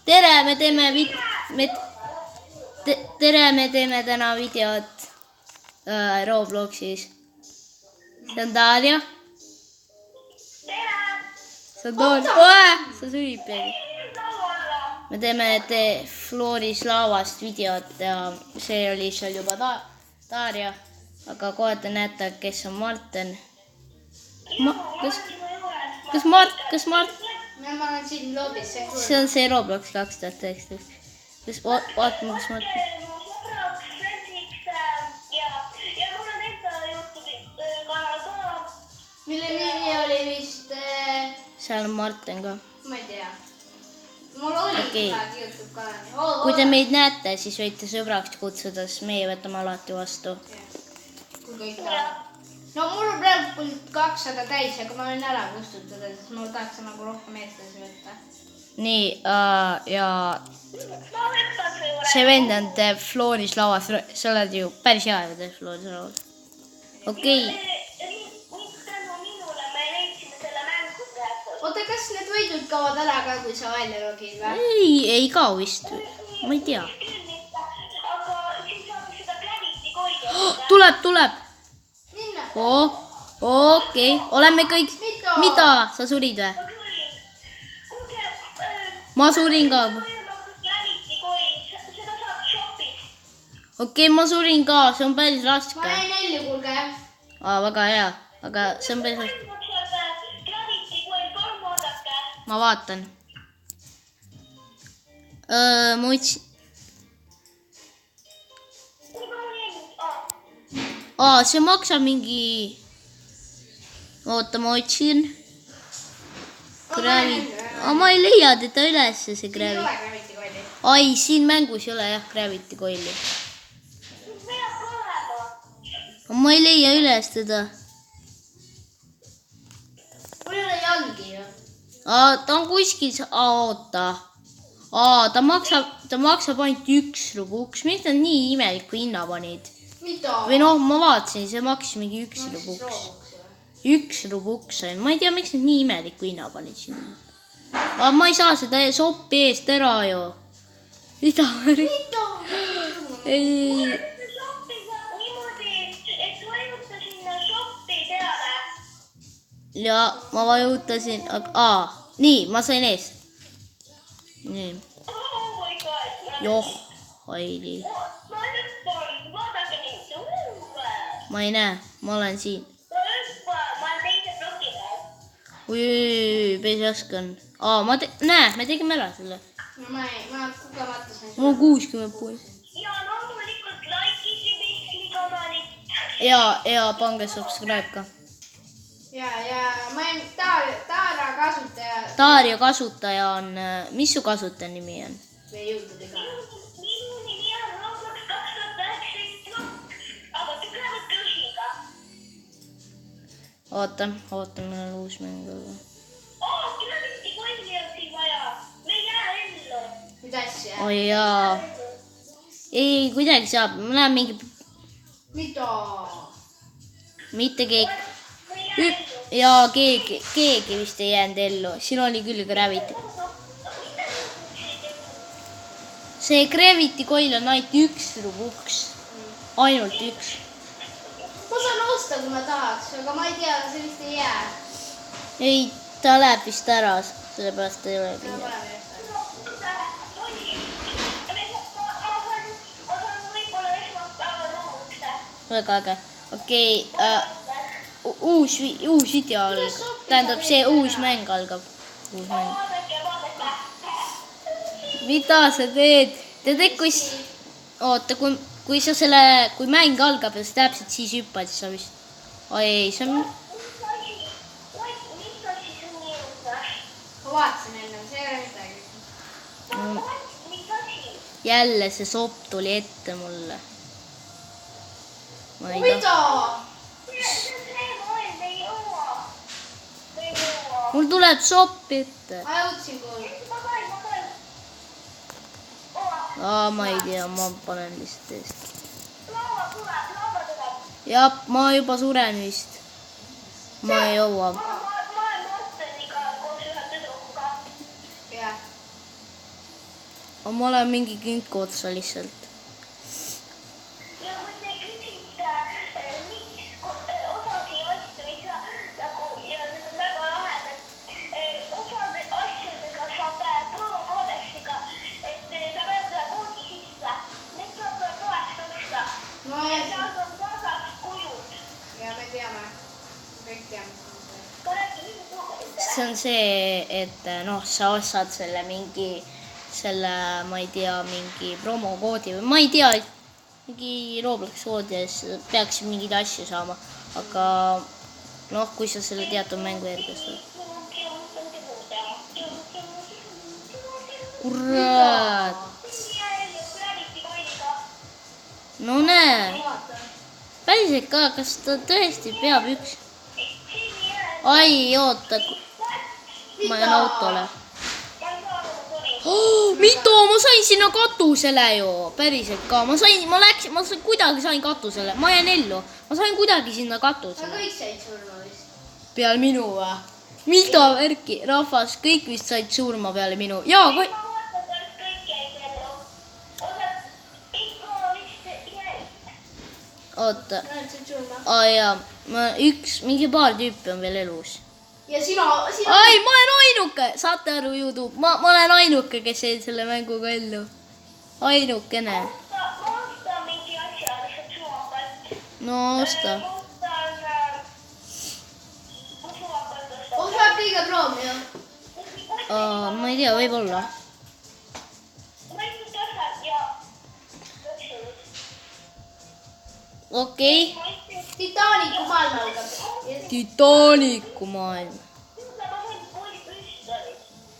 tere, me teeme täna videot Robloxis. See on Darja. See on Darja. See süüb peagi. Me teeme Flooris laavast videot ja see oli seal juba Darja. Aga kohe te näete, kes on Marten. Kas Mart? Ma olen siin loobis. See on see Roblox 2019. Vaatame, kas Mart... Mille nimi oli vist... Seal on Marten ka. Ma ei tea. Mul oli kunagi YouTube kanal. Kui te meid näete, siis võite sõbraks kutsuda, sest meie võtame alati vastu. Kui kõik tahab. No mul on praegu 200 täis, aga ma võin ära kustutada, sest ma tahaks nagu rohkem eestlasi võtta. Nii, ja... See vend on teeb Flooris lauas. Sa oled ju päris hea ja teeb Flooris lauas. Okei. Oota, kas need võidud kaovad ära ka, kui sa välja logid või? Ei kao vist. Ma ei tea. Tuleb. Okei. Oleme kõik... Mida? Sa surid või? Ma surin ka. Okei, ma surin ka. See on päris raske. Ma näin nelju, kuulge. Väga hea. Aga see on päris raske. Ma vaatan. Ma otsin. See maksab mingi... Oota, ma otsin. Ma ei leia teda üles, see Gravity. Ai, siin mängus ei ole jah Gravity Coili. Ma ei leia üles teda. Mul ei ole jalgi ju. Ta on kuskil... Oota. Ta maksab ainult 1 rubuks. Miks nad nii imeliku hinna panid? Mida? Või noh, ma vaatasin, see maksis mingi 1 rubuks. 1 rubuks on. Ma ei tea, miks nad nii imeliku hinna panid sinna. Ma ei saa seda soppi eest ära ju. Mida? Ei. Ja ma vajutasin. Nii, ma sain eest. Nii. Joh, Haili. Ma ei näe, ma olen siin. Päris raske on. Näe, me tegime ära selle. Ma kogemata sain. Mul on 60 punt. Ja pange subscribe ka. Ja ma olen Taara kasutaja. Darja kasutaja on... Mis su kasutaja nimi on? Või YouTube'i ka. Minu nimi on Roblox 2019. Aga tugevat tõsiga. Oota, meil on uus mäng. Gravity Coili on siin vaja. Me ei jää ellu. Mida asja? Oi jaa. Ei, kuidagi saab. Ma näen mingi... Mida? Mitte keegi. Jaa, keegi vist ei jäänud ellu. Siin oli küll Gravity. See Gravity Coil on ainult 1 rubuks. Ainult 1. Ma saan osta, kui ma tahaks, aga ma ei tea, see vist ei jää. Ei, ta läheb vist ära, sellepärast ei ole midagi. Väga äge. Okei, uus video algab. Tähendab, see uus mäng algab. Mida sa teed? Te teed, Oota, kui sa selle... Kui mäng algab ja sa täpselt siis hüppad, siis sa vist... Ei, see on... Ma vaatasin enne, see ei ole midagi. Jälle see sopp tuli ette mulle. Mida? Mul tuleb sopp ette. Ma jõudsin kuulda. Ma ei tea, ma panen lihtsalt eest. Jah, ma juba suren vist. Ma ei jõua. ma olen mingi künku otsa lihtsalt. ja kui te küsite, miks osagi asju ei saa nagu ja need on väga lahedad, osade asjadega saab promokoodessiga, et sa pead koodi sisse, need saab poest osta. No ja ja seal on tasaks kujud. me teame. Kõik teame. See on see, et noh, sa ostad selle mingi, ma ei tea, mingi promokoodi või ma ei tea, mingi Roblox koodi ja siis peaksid mingeid asju saama. Aga noh, kui sa selle teatud mängu järgi saad. Kurat. No näe, päriselt ka, kas ta tõesti peab üks? Ai, oota, ma jään autole. Mito, ma sain sinna katusele ju, päriselt ka. Ma kuidagi sain katusele, ma jään ellu. Ma sain kuidagi sinna Sa katusele. kõik said surma vist. Peale minu või? Mito, värki, rahvas, kõik vist said surma peale minu. Jaa, ma vaatan, kas kõik jäid ellu. Osad ikka vist jäid. oota. Näed, said surma. Jaa, mingi paar tüüpi on veel elus. Ja sina... Ai, ma olen ainuke, saate aru, YouTube, ma olen ainuke, kes jäi selle mänguga ellu. Ainukene. Ma ostan mingi asja, lihtsalt suvapalt. No osta. Ma suvapalt ostan. On saab kõige proovi, jah? Ma ei tea, võib-olla. Ma ei tasad ja... Okei. Titaaniku maailm algab. Titaaniku maailm.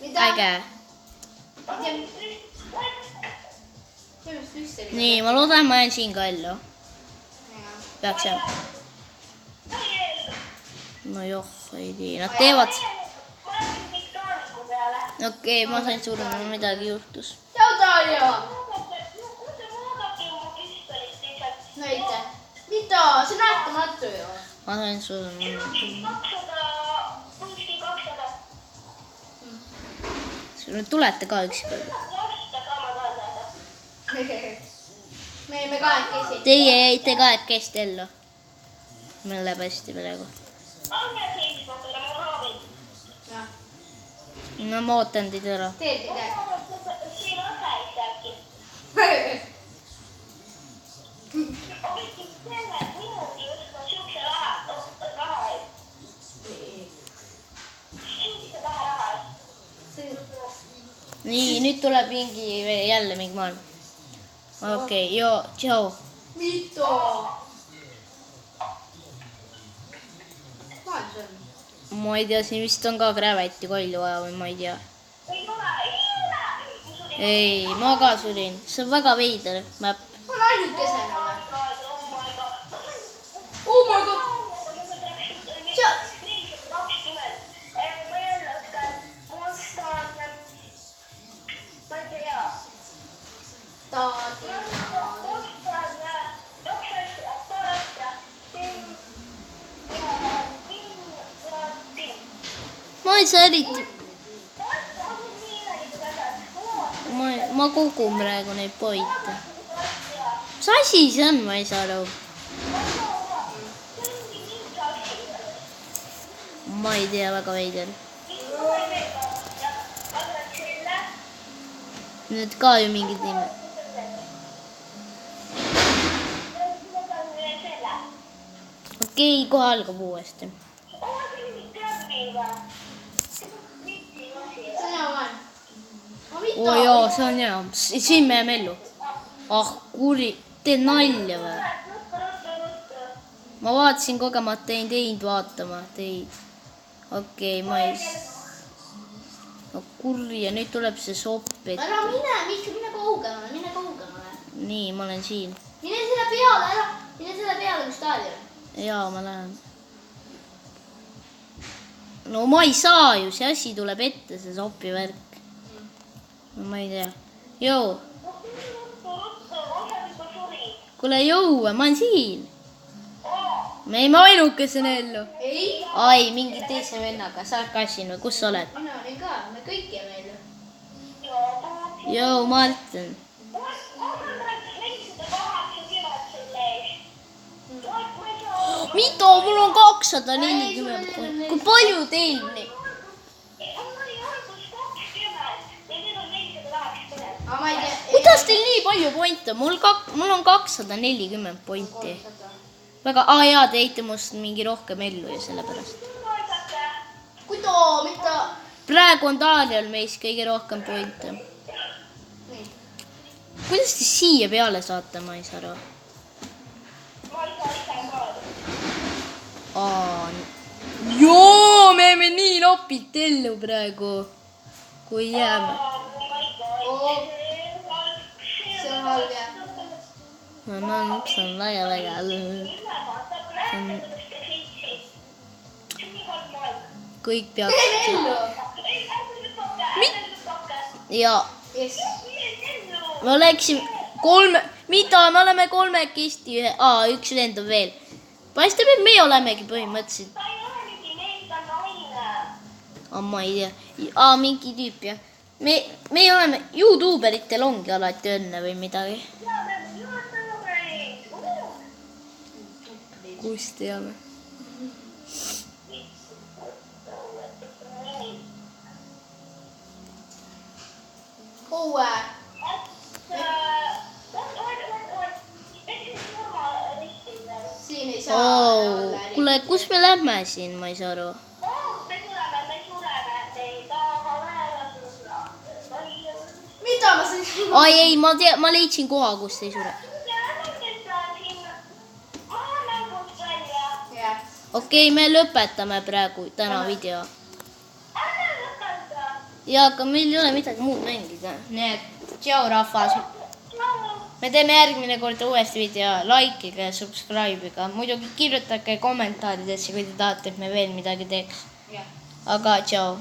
Mida? Äge. See vist üldse oli. Nii, ma loodan, ma jään siin ka ellu. Peaks jääma. No joh, ei tea, nad teevad. Okei, ma sain surma, midagi juhtus. Tšau, Darja! Näite. Mida? See on nähtamatu ju. Ma sain surma. Nüüd tulete ka ükskord. Me jäime kahekesi. Teie jäite kahekesti ellu. Meil läheb hästi praegu. Jah. No ma ootan teid ära. Teed midagi. Nii, nüüd tuleb jälle mingi maailm. Okei, joo, tšau. Mito! Maailm see on. Ma ei tea, siin vist on ka Gravity kolju vaja või ma ei tea. Ei, ma ka surin. See on väga veider map. On ainukesena või? Oh my god! Ma ei saa eriti. Ma kogun praegu neid pointe. Mis asi see on, ma ei saa aru. Ma ei tea, väga veider. Need ka ju mingid nimed. Okei, kohe algab uuesti. See on hea maailm. Oo jaa, see on hea. Siin me jääme ellu. Ah, kuri, teed nalja või? Ma vaatasin kogemata, ei teinud vaatama teid. Okei, ma ei... No kurri ja nüüd tuleb see sopp, et... Ära mine, Mikk, mine kaugemale, mine kaugemale. Nii, ma olen siin. Mine selle peale, ära. Mine selle peale, kus staadion. Jaa, ma lähen. No ma ei saa ju, see asi tuleb ette, see sopi värk. No ma ei tea. Jõu. Kuule, jõu, ma olen siin. Me jäime ainukesena ellu. Ei. Ai, mingi teise vennaga, sa oled ka siin või kus sa oled? Mina olin ka, me kõik jääme ellu. Joo, Martin. Mitä? Mul on 240 pointti. Kui palju teil nii? Aga ma ei tea. Kuidas teil nii palju pointe? Mul on 240 pointi. Väga, jaa, te jäite must mingi rohkem ellu ja sellepärast. Kui too, mida? Praegu on Daniel meist kõige rohkem pointe. Nii. Kuidas te siia peale saate, ma ei saa aru. Joo, me jääme nii napilt ellu praegu, kui jääme. Oo. See on halb jah. See on väga. Kõik peaks... Ellu. Ja Yes. me oleksime mida, me oleme kolmekesti üks vend on veel. Paistab, et me olemegi põhimõtteliselt. Ma ei tea. Mingi tüüp jah. Me oleme, YouTuberitel ongi alati õnne või midagi. Kus teame? Uue. Siin ei saa. Kuule, kus me lähme siin, ma ei saa aru. Mida ma siin? Ei, ma leidsin koha, kus ei sure. Jah. Okei, me lõpetame praegu täna video. Ja aga meil ei ole midagi muud mängida. Nii et, tšau rahvas. Me teeme järgmine kord uuesti video. Likeige ja subscribe'iga. Muidugi kirjutage kommentaaridesse, kui te tahate, et me veel midagi teeks. Jah. Aga tšau.